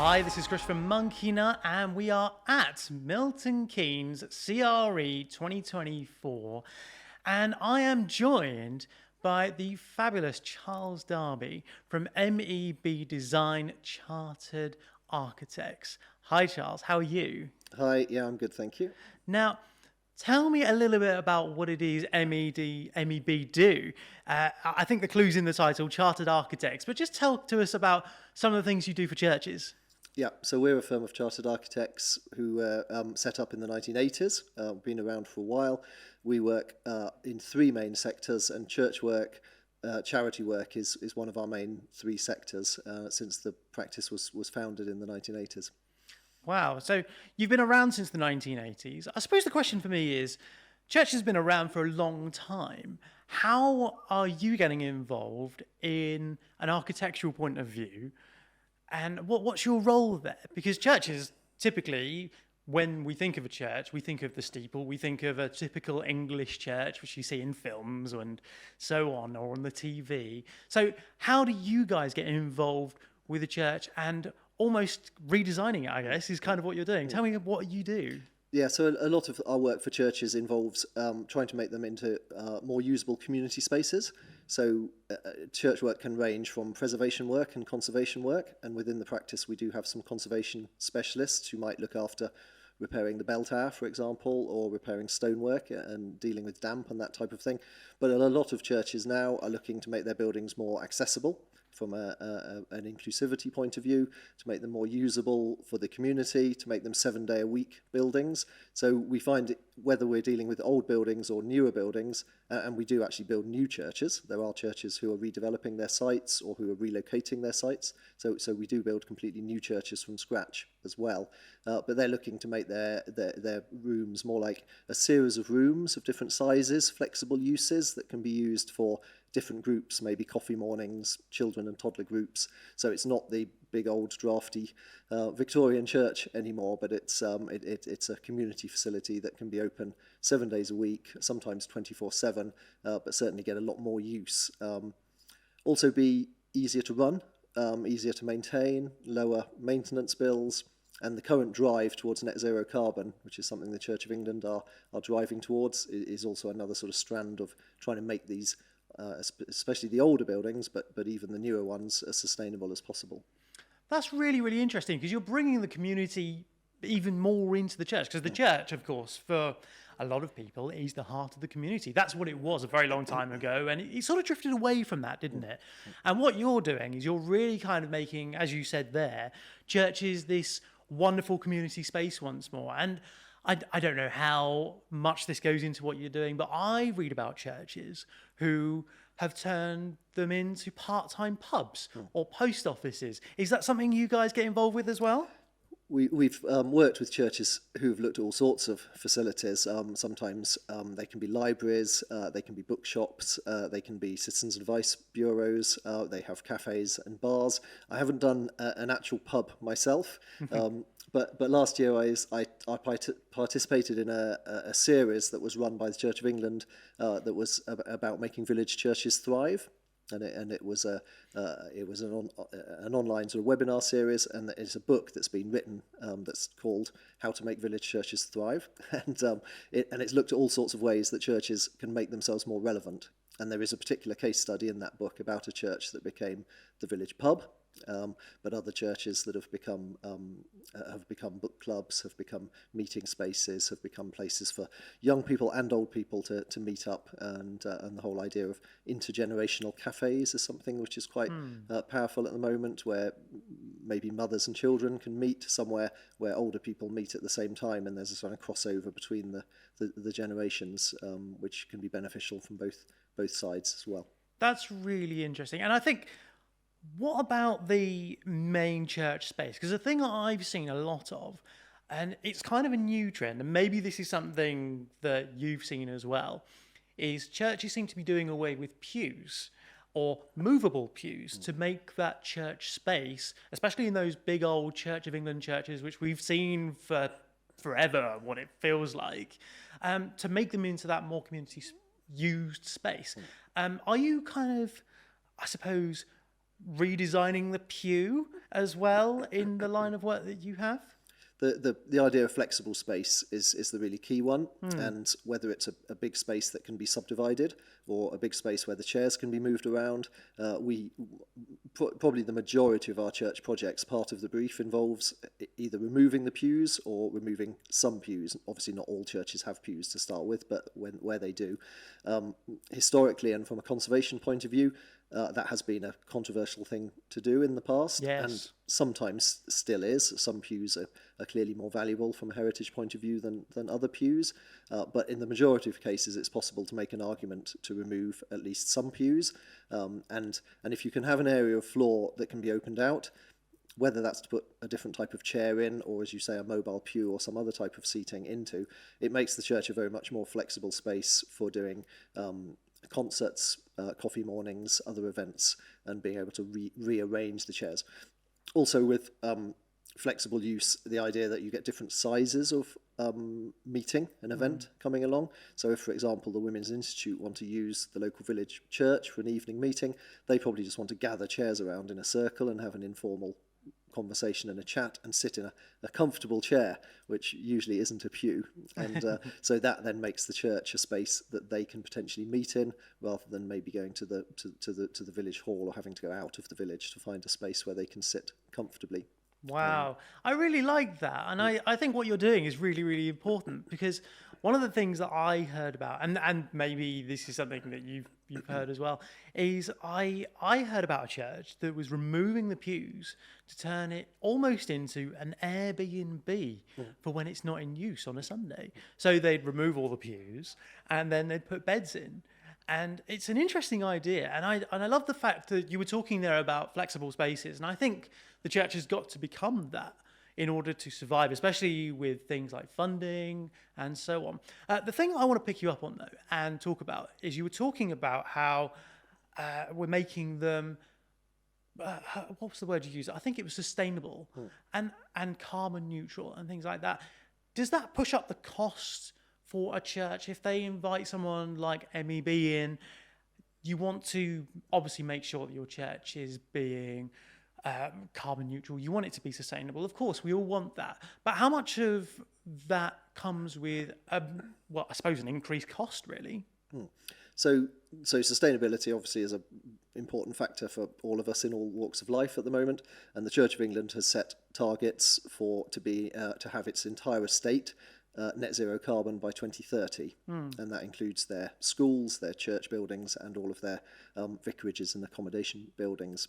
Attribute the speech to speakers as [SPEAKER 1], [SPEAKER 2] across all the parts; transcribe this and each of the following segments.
[SPEAKER 1] Hi, this is Chris from Monkey Nut, and we are at Milton Keynes CRE 2024, and I am joined by the fabulous Charles Darby from Meb Design Chartered Architects. Hi, Charles. How are you?
[SPEAKER 2] Hi, yeah, I'm good, thank you.
[SPEAKER 1] Now, tell me a little bit about what it is MEB do. I think the clue's in the title, Chartered Architects, but just tell to us about some of the things you do for churches.
[SPEAKER 2] Yeah, so we're a firm of chartered architects who set up in the 1980s, been around for a while. We work in three main sectors, and church work, charity work is one of our main three sectors since the practice was founded in the 1980s.
[SPEAKER 1] Wow, so you've been around since the 1980s. I suppose the question for me is, church has been around for a long time. How are you getting involved in an architectural point of view? And what's your role there? Because churches, typically, when we think of a church, we think of the steeple, we think of a typical English church, which you see in films and so on, or on the TV. So how do you guys get involved with a church and almost redesigning it, I guess, is kind of what you're doing? Tell me what you do.
[SPEAKER 2] Yeah, so a lot of our work for churches involves trying to make them into more usable community spaces. So church work can range from preservation work and conservation work, and within the practice we do have some conservation specialists who might look after repairing the bell tower, for example, or repairing stonework and dealing with damp and that type of thing. But a lot of churches now are looking to make their buildings more accessible from an inclusivity point of view, to make them more usable for the community, to make them 7-day-a-week buildings. So we find whether we're dealing with old buildings or newer buildings, and we do actually build new churches. There are churches who are redeveloping their sites or who are relocating their sites. So we do build completely new churches from scratch as well. But they're looking to make their rooms more like a series of rooms of different sizes, flexible uses that can be used for different groups, maybe coffee mornings, children and toddler groups. So it's not the big old draughty Victorian church anymore, but it's a community facility that can be open 7 days a week, sometimes 24/7, but certainly get a lot more use. Also be easier to run, easier to maintain, lower maintenance bills, and the current drive towards net zero carbon, which is something the Church of England are driving towards, is also another sort of strand of trying to make these especially the older buildings, but even the newer ones, as sustainable as possible.
[SPEAKER 1] That's really, really interesting, because you're bringing the community even more into the church, because the church, of course, for a lot of people, is the heart of the community. That's what it was a very long time ago, and it sort of drifted away from that, didn't it? And what you're doing is you're really kind of making, as you said there, churches this wonderful community space once more. And I don't know how much this goes into what you're doing, but I read about churches who have turned them into part-time pubs or post offices. Is that something you guys get involved with as well?
[SPEAKER 2] We've worked with churches who've looked at all sorts of facilities. Sometimes they can be libraries, they can be bookshops, they can be citizens' advice bureaus, they have cafes and bars. I haven't done an actual pub myself, but last year I participated in a series that was run by the Church of England that was about making village churches thrive. And it was an online sort of webinar series, and it's a book that's been written that's called How to Make Village Churches Thrive, and it's looked at all sorts of ways that churches can make themselves more relevant. And there is a particular case study in that book about a church that became the village pub, but other churches that have become book clubs, have become meeting spaces, have become places for young people and old people to meet up, and the whole idea of intergenerational cafes is something which is quite powerful at the moment, where maybe mothers and children can meet somewhere where older people meet at the same time, and there's a sort of crossover between the generations, which can be beneficial from both sides as well.
[SPEAKER 1] That's really interesting. And I think, what about the main church space? Because the thing that I've seen a lot of, and it's kind of a new trend, and maybe this is something that you've seen as well, is churches seem to be doing away with pews or movable pews to make that church space, especially in those big old Church of England churches, which we've seen for forever, what it feels like, to make them into that more community used space. Are you kind of, I suppose, redesigning the pew as well in the line of work that you have?
[SPEAKER 2] The idea of flexible space is the really key one, and whether it's a big space that can be subdivided or a big space where the chairs can be moved around, probably the majority of our church projects, part of the brief involves either removing the pews or removing some pews. Obviously not all churches have pews to start with, but where they do. Historically and from a conservation point of view, that has been a controversial thing to do in the past, and sometimes still is. Some pews are clearly more valuable from a heritage point of view than other pews, but in the majority of cases it's possible to make an argument to remove at least some pews, and if you can have an area of floor that can be opened out, whether that's to put a different type of chair in or, as you say, a mobile pew or some other type of seating into, it makes the church a very much more flexible space for doing concerts, coffee mornings, other events, and being able to rearrange the chairs. Also with flexible use, the idea that you get different sizes of meeting, an event coming along. So if, for example, the Women's Institute want to use the local village church for an evening meeting, they probably just want to gather chairs around in a circle and have an informal conversation and a chat and sit in a comfortable chair, which usually isn't a pew, and so that then makes the church a space that they can potentially meet in, rather than maybe going to the village hall or having to go out of the village to find a space where they can sit comfortably.
[SPEAKER 1] Wow, I really like that, and I think what you're doing is really, really important, because one of the things that I heard about, and maybe this is something that you've heard as well, is I heard about a church that was removing the pews to turn it almost into an Airbnb for when it's not in use on a Sunday. So they'd remove all the pews and then they'd put beds in. And it's an interesting idea, and I love the fact that you were talking there about flexible spaces, and I think the church has got to become that in order to survive, especially with things like funding and so on. The thing I want to pick you up on, though, and talk about is you were talking about how we're making them, what was the word you used? I think it was sustainable and carbon neutral and things like that. Does that push up the cost for a church if they invite someone like MEB in? You want to obviously make sure that your church is being carbon neutral. You want it to be sustainable. Of course, we all want that. But how much of that comes with, I suppose, an increased cost, really?
[SPEAKER 2] So sustainability obviously is an important factor for all of us in all walks of life at the moment, and the Church of England has set targets to have its entire estate net zero carbon by 2030, and that includes their schools, their church buildings, and all of their vicarages and accommodation buildings.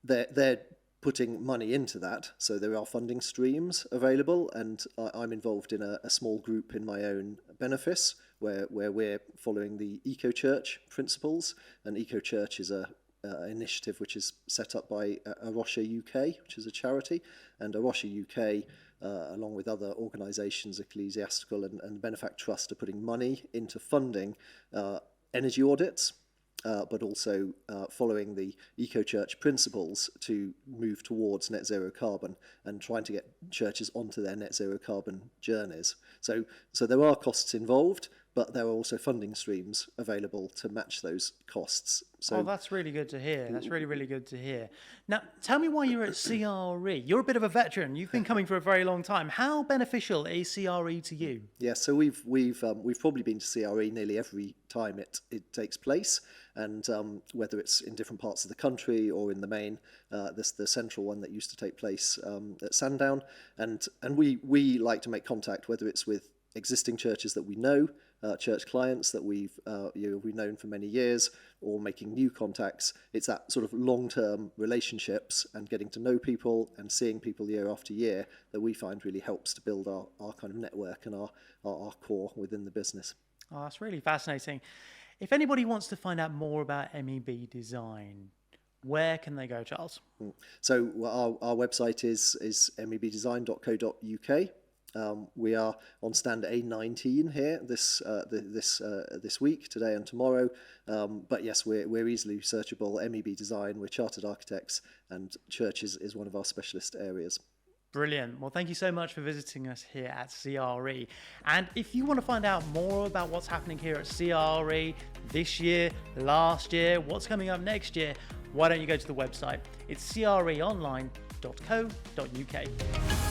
[SPEAKER 2] They're putting money into that, so there are funding streams available, and I'm involved in a small group in my own benefice where we're following the Eco Church principles, and Eco Church is a initiative which is set up by Esher UK, which is a charity, and Esher UK, along with other organisations, ecclesiastical and benefact trust, are putting money into funding energy audits, but also following the Eco Church principles to move towards net zero carbon and trying to get churches onto their net zero carbon journeys. So there are costs involved, but there are also funding streams available to match those costs. So
[SPEAKER 1] that's really good to hear. That's really, really good to hear. Now, tell me why you're at CRE. You're a bit of a veteran. You've been coming for a very long time. How beneficial is CRE to you?
[SPEAKER 2] Yeah, so we've probably been to CRE nearly every time it takes place, and whether it's in different parts of the country or in the main, the central one that used to take place at Sandown, and we like to make contact, whether it's with existing churches that we know, church clients that we've known for many years, or making new contacts. It's that sort of long-term relationships and getting to know people and seeing people year after year that we find really helps to build our kind of network and our core within the business.
[SPEAKER 1] Oh, that's really fascinating. If anybody wants to find out more about MEB Design, where can they go, Charles?
[SPEAKER 2] So our website is mebdesign.co.uk. We are on stand A19 here this week, today and tomorrow. But yes, we're easily searchable. MEB Design, we're chartered architects, and church is one of our specialist areas.
[SPEAKER 1] Brilliant. Well, thank you so much for visiting us here at CRE. And if you want to find out more about what's happening here at CRE this year, last year, what's coming up next year, why don't you go to the website? It's creonline.co.uk.